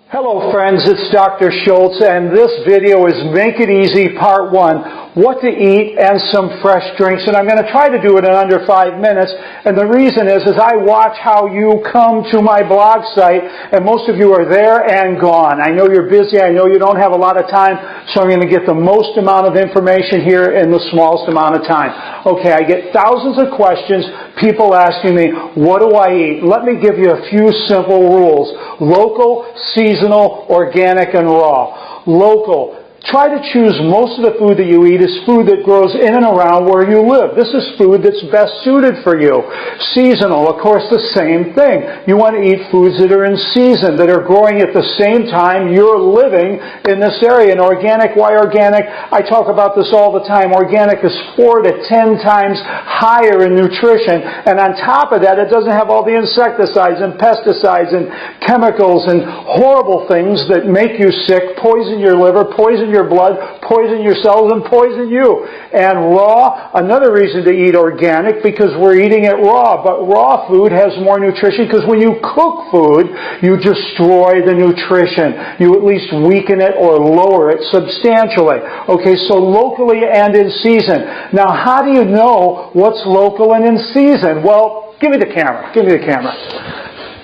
Hello friends, it's Dr. Schultz, and this video is Make It Easy Part 1, what to eat and some fresh drinks. And I'm going to try to do it in under 5 minutes. And the reason is I watch how you come to my blog site, and most of you are there and gone. I know you're busy, I know you don't have a lot of time, so I'm going to get the most amount of information here in the smallest amount of time. Okay, I get thousands of questions, people asking me, what do I eat? Let me give you a few simple rules. Local, seasonal, organic, and raw. Local. Try to choose most of the food that you eat is food that grows in and around where you live. This is food that's best suited for you. Seasonal, of course, the same thing. You want to eat foods that are in season, that are growing at the same time you're living in this area. And organic, why organic? I talk about this all the time. Organic is 4 to 10 times higher in nutrition. And on top of that, it doesn't have all the insecticides and pesticides and chemicals and horrible things that make you sick, poison your liver, poison your blood, poison your cells, and poison you. And raw, another reason to eat organic, because we're eating it raw. But raw food has more nutrition because when you cook food, you destroy the nutrition. You at least weaken it or lower it substantially. Okay, so locally and in season. Now, how do you know what's local and in season? Well, give me the camera. Give me the camera.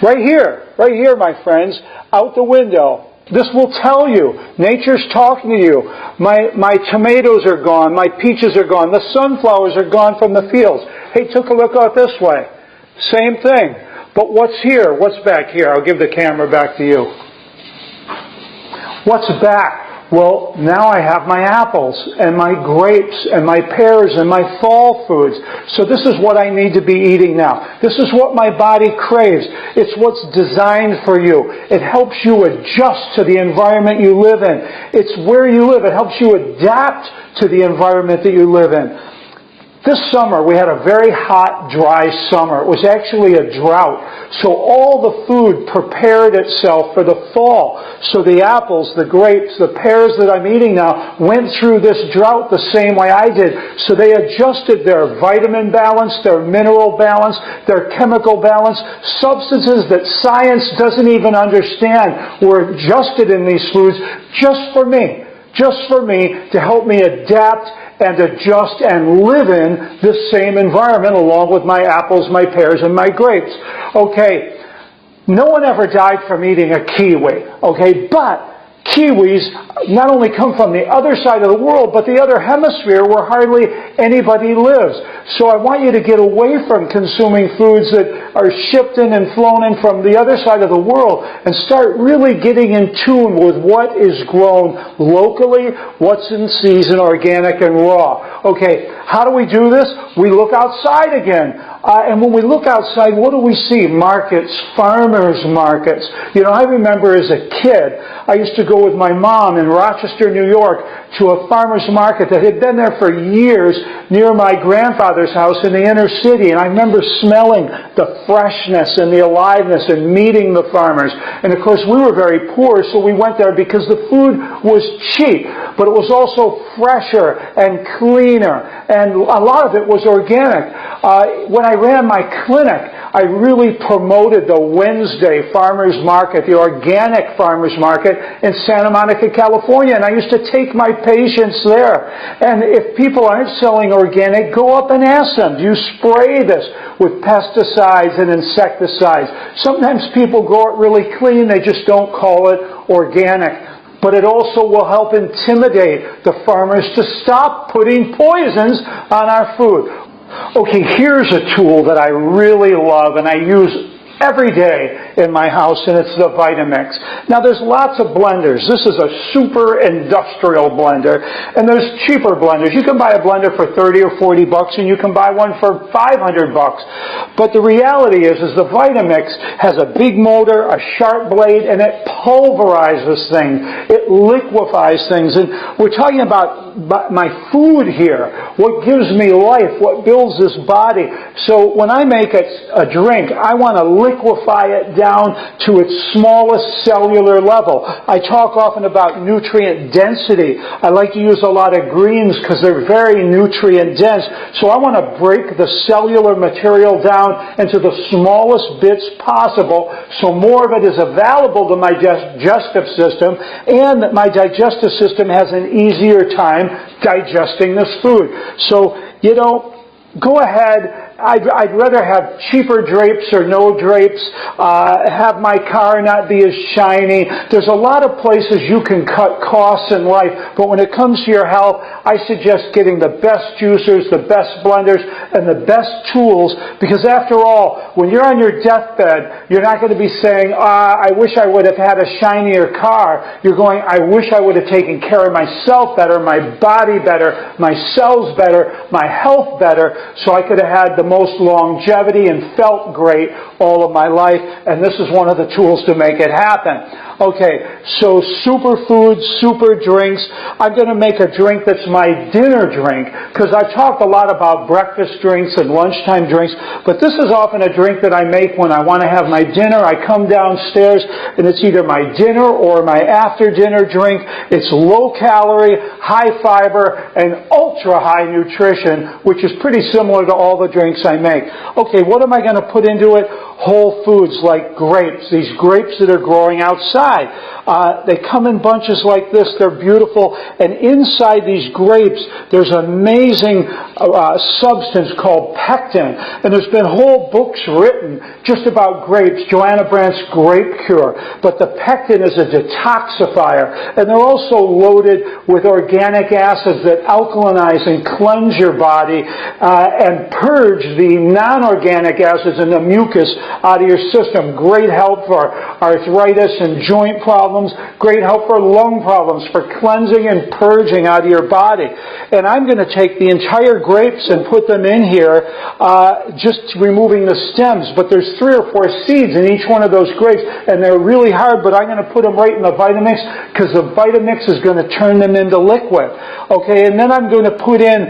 Right here, my friends, out the window. This will tell you. Nature's talking to you. My tomatoes are gone. My peaches are gone. The sunflowers are gone from the fields. Hey, took a look out this way. Same thing. But what's here? What's back here? I'll give the camera back to you. What's back? Well, now I have my apples and my grapes and my pears and my fall foods. So this is what I need to be eating now. This is what my body craves. It's what's designed for you. It helps you adjust to the environment you live in. It's where you live. It helps you adapt to the environment that you live in. This summer, we had a very hot, dry summer. It was actually a drought. So all the food prepared itself for the fall. So the apples, the grapes, the pears that I'm eating now went through this drought the same way I did. So they adjusted their vitamin balance, their mineral balance, their chemical balance. Substances that science doesn't even understand were adjusted in these foods just for me. Just for me to help me adapt and adjust and live in this same environment along with my apples, my pears, and my grapes. Okay, no one ever died from eating a kiwi, okay, but kiwis not only come from the other side of the world, but the other hemisphere where hardly anybody lives. So I want you to get away from consuming foods that are shipped in and flown in from the other side of the world and start really getting in tune with what is grown locally, what's in season, organic and raw. Okay, how do we do this? We look outside again. And when we look outside, what do we see? Markets, farmers markets. You know, I remember as a kid, I used to go with my mom in Rochester, New York, to a farmer's market that had been there for years near my grandfather's house in the inner city. And I remember smelling the freshness and the aliveness and meeting the farmers. And of course, we were very poor, so we went there because the food was cheap, but it was also fresher and cleaner. And a lot of it was organic. When I ran my clinic, I really promoted the Wednesday farmers market, the organic farmers market in Santa Monica, California. And I used to take my patients there. And if people aren't selling organic, go up and ask them, do you spray this with pesticides and insecticides? Sometimes people grow it really clean, they just don't call it organic. But it also will help intimidate the farmers to stop putting poisons on our food. Okay, here's a tool that I really love and I use every day in my house, and it's the Vitamix. Now, there's lots of blenders. This is a super industrial blender, and there's cheaper blenders. You can buy a blender for 30 or 40 bucks, and you can buy one for 500 bucks. But the reality is the Vitamix has a big motor, a sharp blade, and it pulverizes things. It liquefies things. And we're talking about my food here, what gives me life, what builds this body. So when I make a drink, I want to liquefy it down to its smallest cellular level. I talk often about nutrient density. I like to use a lot of greens because they're very nutrient dense. So I want to break the cellular material down into the smallest bits possible so more of it is available to my digestive system and that my digestive system has an easier time digesting this food. So, go ahead. I'd rather have cheaper drapes or no drapes, have my car not be as shiny. There's a lot of places you can cut costs in life, but when it comes to your health, I suggest getting the best juicers, the best blenders, and the best tools, because after all, when you're on your deathbed, you're not going to be saying, I wish I would have had a shinier car. You're going, I wish I would have taken care of myself better, my body better, my cells better, my health better, so I could have had the most longevity and felt great all of my life, and this is one of the tools to make it happen. Okay, so superfoods, super drinks. I'm going to make a drink that's my dinner drink, because I've talked a lot about breakfast drinks and lunchtime drinks, but this is often a drink that I make when I want to have my dinner. I come downstairs, and it's either my dinner or my after-dinner drink. It's low-calorie, high-fiber, and ultra-high nutrition, which is pretty similar to all the drinks I make. Okay, what am I going to put into it? Whole foods like grapes, these grapes that are growing outside. They come in bunches like this. They're beautiful. And inside these grapes, there's an amazing substance called pectin. And there's been whole books written just about grapes, Joanna Brandt's Grape Cure. But the pectin is a detoxifier. And they're also loaded with organic acids that alkalinize and cleanse your body and purge the non-organic acids and the mucus out of your system. Great help for arthritis and joint problems. Great help for lung problems, for cleansing and purging out of your body. And I'm going to take the entire grapes and put them in here, just removing the stems. But there's 3 or 4 seeds in each one of those grapes, and they're really hard, but I'm going to put them right in the Vitamix because the Vitamix is going to turn them into liquid. Okay, and then I'm going to put in,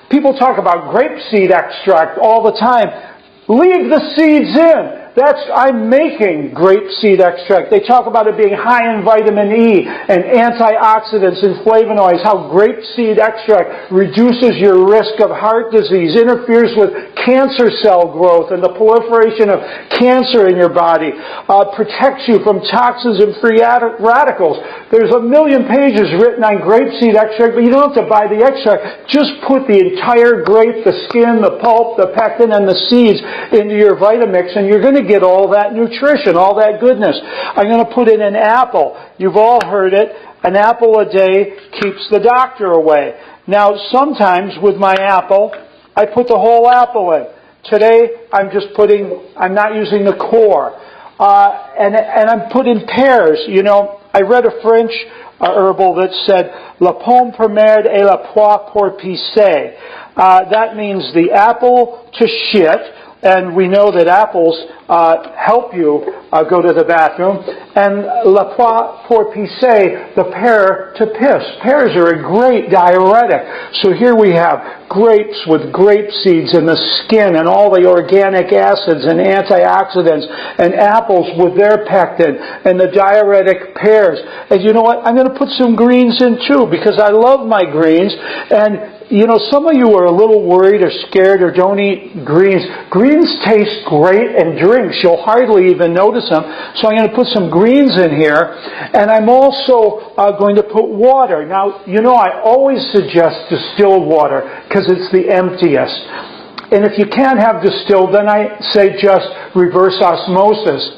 people talk about grapeseed extract all the time. Leave the seeds in. I'm making grapeseed extract. They talk about it being high in vitamin E and antioxidants and flavonoids, how grapeseed extract reduces your risk of heart disease, interferes with cancer cell growth and the proliferation of cancer in your body, protects you from toxins and free radicals. There's 1 million pages written on grapeseed extract, but you don't have to buy the extract. Just put the entire grape, the skin, the pulp, the pectin, and the seeds into your Vitamix, and you're going to get all that nutrition, all that goodness. I'm going to put in an apple. You've all heard it. An apple a day keeps the doctor away. Now, sometimes with my apple, I put the whole apple in. Today, I'm not using the core. And I'm putting pears. I read a French herbal that said, la pomme première et la poire pour pisser. That means the apple to shit, and we know that apples help you go to the bathroom. And la poire pour pisser, the pear to piss. Pears are a great diuretic. So here we have grapes with grape seeds and the skin and all the organic acids and antioxidants, and apples with their pectin and the diuretic pears. And you know what? I'm going to put some greens in too, because I love my greens. And some of you are a little worried or scared or don't eat greens. Greens taste great in drinks. You'll hardly even notice them. So I'm going to put some greens in here. And I'm also going to put water. Now, I always suggest distilled water because it's the emptiest. And if you can't have distilled, then I say just reverse osmosis.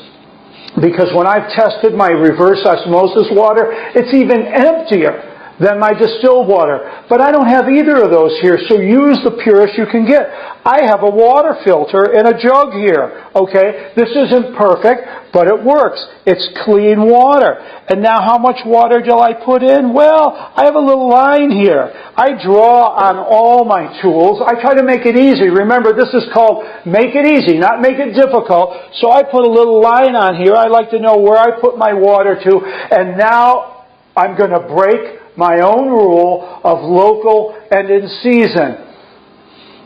Because when I've tested my reverse osmosis water, it's even emptier than my distilled water. But I don't have either of those here, so use the purest you can get. I have a water filter in a jug here, okay? This isn't perfect, but it works. It's clean water. And now how much water do I put in? Well, I have a little line here. I draw on all my tools. I try to make it easy. Remember, this is called make it easy, not make it difficult. So I put a little line on here. I like to know where I put my water to. And now I'm going to break my own rule of local and in season.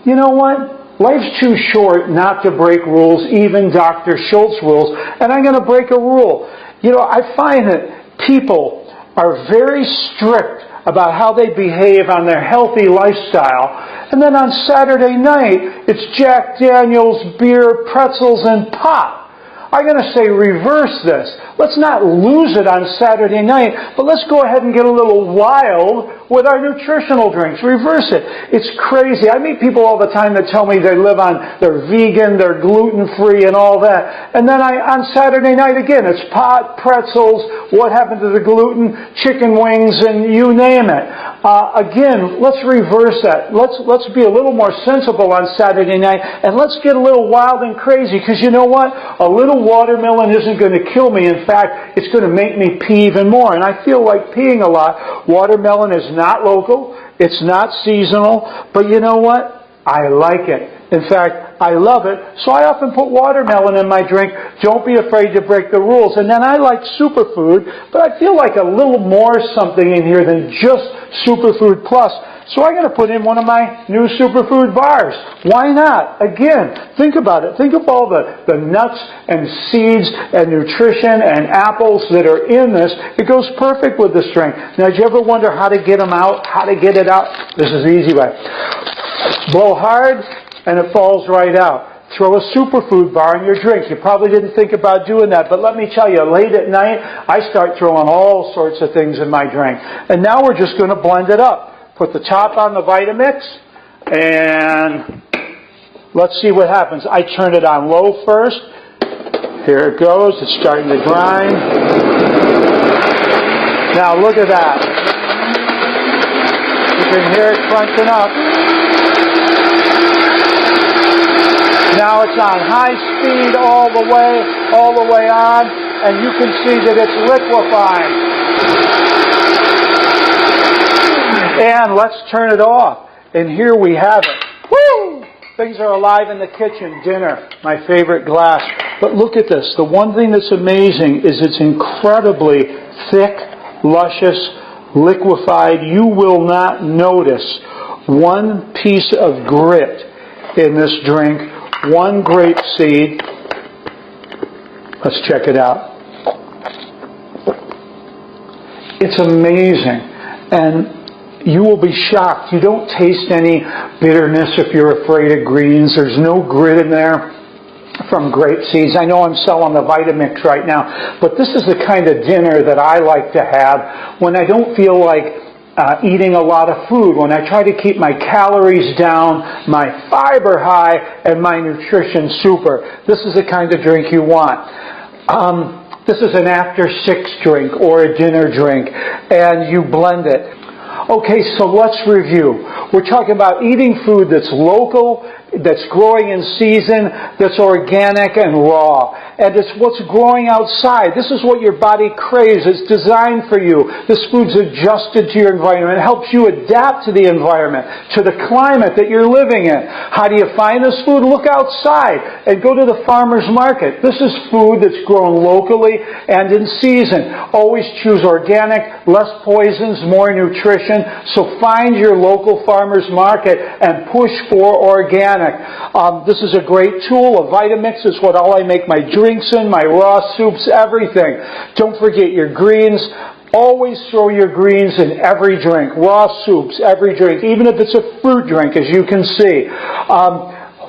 You know what? Life's too short not to break rules, even Dr. Schultz rules, and I'm going to break a rule. You know, I find that people are very strict about how they behave on their healthy lifestyle, and then on Saturday night, it's Jack Daniels, beer, pretzels, and pot. I'm going to say reverse this. Let's not lose it on Saturday night, but let's go ahead and get a little wild with our nutritional drinks. Reverse it. It's crazy. I meet people all the time that tell me they're vegan, they're gluten-free and all that. And then on Saturday night again, it's pot, pretzels, what happened to the gluten, chicken wings, and you name it. Again, let's reverse that. Let's be a little more sensible on Saturday night, and let's get a little wild and crazy, because you know what? A little watermelon isn't going to kill me. In fact, it's going to make me pee even more. And I feel like peeing a lot. Watermelon is not local. It's not seasonal. But you know what? I like it. In fact, I love it. So I often put watermelon in my drink. Don't be afraid to break the rules. And then I like superfood, but I feel like a little more something in here than just Superfood Plus. So I'm going to put in one of my new superfood bars. Why not? Again, think about it. Think of all the nuts and seeds and nutrition and apples that are in this. It goes perfect with this drink. Now, did you ever wonder how to get them out? How to get it out? This is the easy way. Blow hard, and it falls right out. Throw a superfood bar in your drink. You probably didn't think about doing that, but let me tell you, late at night, I start throwing all sorts of things in my drink. And now we're just going to blend it up. Put the top on the Vitamix, and let's see what happens. I turn it on low first. Here it goes. It's starting to grind. Now look at that. You can hear it crunching up. Now it's on high speed all the way on, and you can see that it's liquefying. And let's turn it off. And here we have it. Woo! Things are alive in the kitchen. Dinner, my favorite glass. But look at this. The one thing that's amazing is it's incredibly thick, luscious, liquefied. You will not notice one piece of grit in this drink, one grape seed. Let's check it out. It's amazing. And you will be shocked. You don't taste any bitterness if you're afraid of greens. There's no grit in there from grape seeds. I know I'm selling the Vitamix right now, but this is the kind of dinner that I like to have when I don't feel like eating a lot of food, when I try to keep my calories down, my fiber high, and my nutrition super. This is the kind of drink you want. This is an after 6 drink or a dinner drink, and you blend it. Okay, so let's review. We're talking about eating food that's local, that's growing in season, that's organic and raw. And it's what's growing outside. This is what your body craves. It's designed for you. This food's adjusted to your environment. It helps you adapt to the environment, to the climate that you're living in. How do you find this food? Look outside and go to the farmer's market. This is food that's grown locally and in season. Always choose organic, less poisons, more nutrition. So find your local farmer's market and push for organic. This is a great tool. A Vitamix is what all I make my drinks in, my raw soups, everything. Don't forget your greens. Always throw your greens in every drink. Raw soups, every drink, even if it's a fruit drink, as you can see.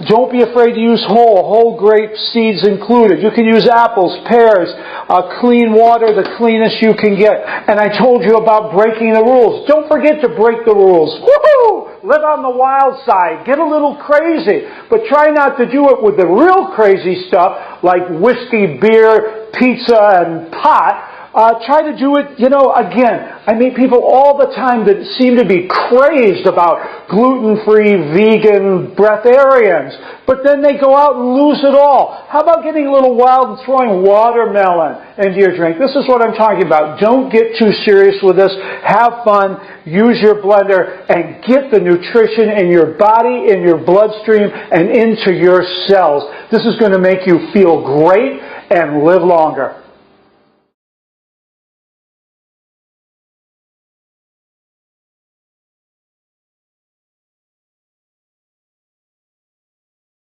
Don't be afraid to use whole grape seeds included. You can use apples, pears, clean water, the cleanest you can get. And I told you about breaking the rules. Don't forget to break the rules. Woohoo! Live on the wild side. Get a little crazy. But try not to do it with the real crazy stuff like whiskey, beer, pizza, and pot. Try to do it, again, I meet people all the time that seem to be crazed about gluten-free, vegan breatharians, but then they go out and lose it all. How about getting a little wild and throwing watermelon into your drink? This is what I'm talking about. Don't get too serious with this. Have fun. Use your blender and get the nutrition in your body, in your bloodstream, and into your cells. This is going to make you feel great and live longer.